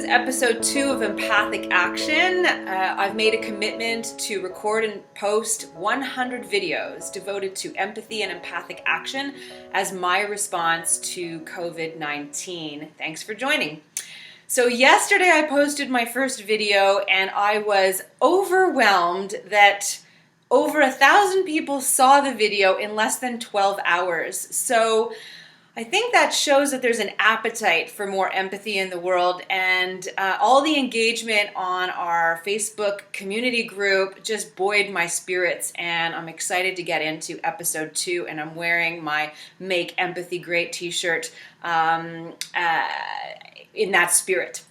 is episode 2 of Empathic Action. I've made a commitment to record and post 100 videos devoted to empathy and empathic action as my response to COVID-19. Thanks for joining. So yesterday I posted my first video and I was overwhelmed that over 1,000 people saw the video in less than 12 hours. So I think that shows that there's an appetite for more empathy in the world, and all the engagement on our Facebook community group just buoyed my spirits, and I'm excited to get into episode 2, and I'm wearing my Make Empathy Great t-shirt in that spirit.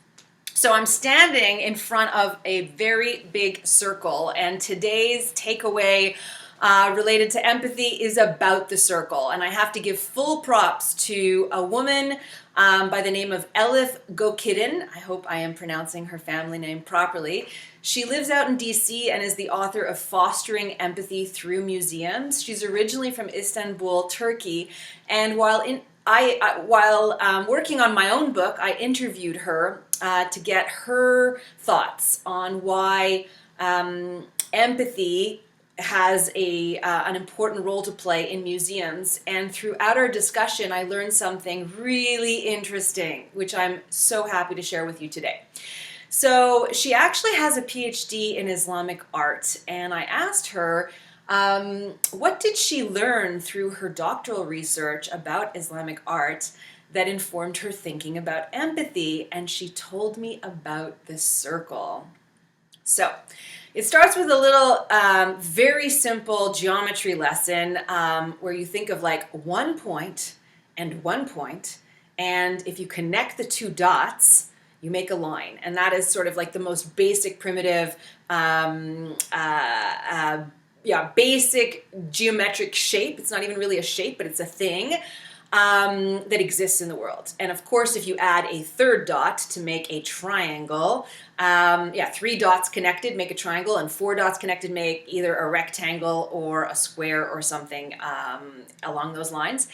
So I'm standing in front of a very big circle, and today's takeaway related to empathy is about the circle. And I have to give full props to a woman by the name of Elif Gokidin. I hope I am pronouncing her family name properly. She lives out in DC and is the author of Fostering Empathy Through Museums. She's originally from Istanbul, Turkey. And while working on my own book, I interviewed her to get her thoughts on why empathy has an important role to play in museums. And throughout our discussion, I learned something really interesting, which I'm so happy to share with you today. So she actually has a PhD in Islamic art, and I asked her, what did she learn through her doctoral research about Islamic art that informed her thinking about empathy? And she told me about the circle. So it starts with a little very simple geometry lesson where you think of like 1 point and 1 point, and if you connect the 2 dots, you make a line. And that is sort of like the most basic, primitive, basic geometric shape. It's not even really a shape, but it's a thing that exists in the world. And of course, if you add a 3rd dot to make a triangle, 3 dots connected make a triangle, and 4 dots connected make either a rectangle or a square or something along those lines.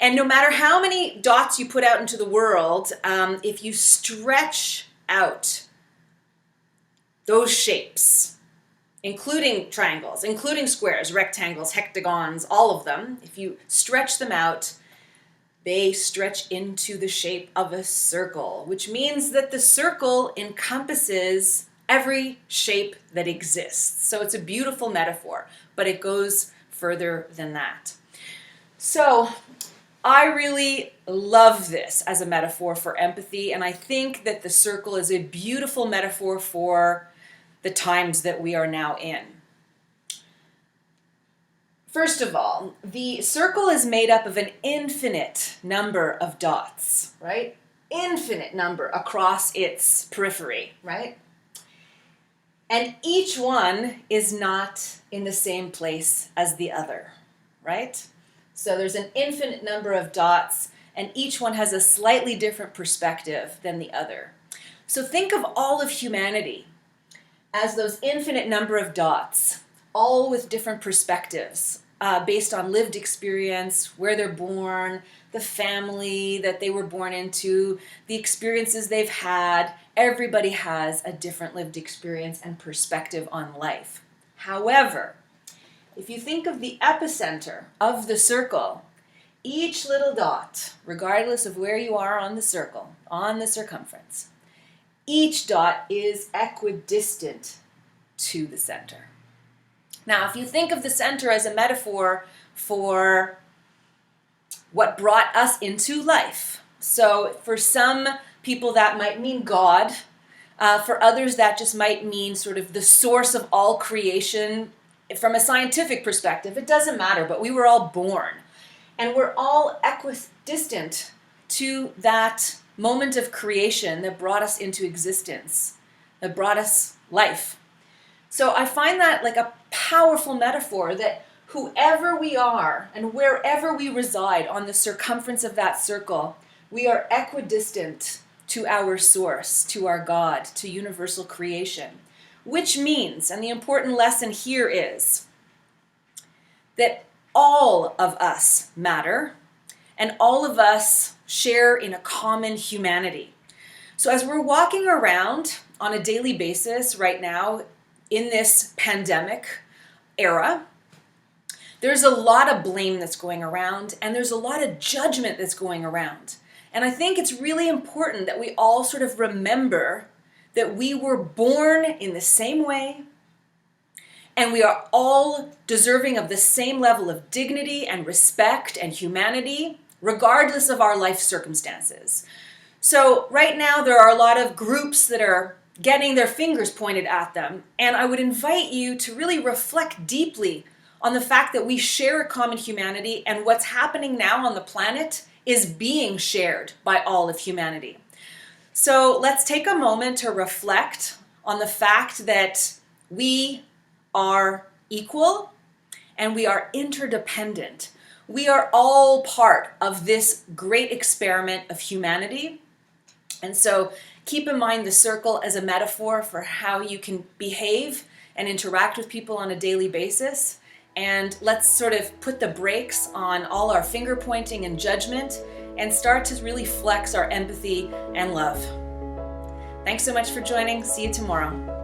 And no matter how many dots you put out into the world, if you stretch out those shapes, including triangles, including squares, rectangles, hexagons, all of them, if you stretch them out, they stretch into the shape of a circle, which means that the circle encompasses every shape that exists. So it's a beautiful metaphor, but it goes further than that. So I really love this as a metaphor for empathy, and I think that the circle is a beautiful metaphor for the times that we are now in. First of all, the circle is made up of an infinite number of dots, right? Infinite number across its periphery, right? And each one is not in the same place as the other, right? So there's an infinite number of dots, and each one has a slightly different perspective than the other. So think of all of humanity as those infinite number of dots, all with different perspectives. Based on lived experience, where they're born, the family that they were born into, the experiences they've had. Everybody has a different lived experience and perspective on life. However, if you think of the epicenter of the circle, each little dot, regardless of where you are on the circle, on the circumference, each dot is equidistant to the center. Now, if you think of the center as a metaphor for what brought us into life, so for some people that might mean God, for others that just might mean sort of the source of all creation from a scientific perspective, it doesn't matter, but we were all born, and we're all equidistant to that moment of creation that brought us into existence, that brought us life. So I find that like a powerful metaphor that whoever we are and wherever we reside on the circumference of that circle, we are equidistant to our source, to our God, to universal creation. Which means, and the important lesson here is, that all of us matter and all of us share in a common humanity. So as we're walking around on a daily basis right now in this pandemic era, there's a lot of blame that's going around, and there's a lot of judgment that's going around. And I think it's really important that we all sort of remember that we were born in the same way, and we are all deserving of the same level of dignity and respect and humanity, regardless of our life circumstances. So right now there are a lot of groups that are getting their fingers pointed at them, and I would invite you to really reflect deeply on the fact that we share a common humanity, and what's happening now on the planet is being shared by all of humanity. So let's take a moment to reflect on the fact that we are equal and we are interdependent. We are all part of this great experiment of humanity. And so keep in mind the circle as a metaphor for how you can behave and interact with people on a daily basis. And let's sort of put the brakes on all our finger pointing and judgment and start to really flex our empathy and love. Thanks so much for joining. See you tomorrow.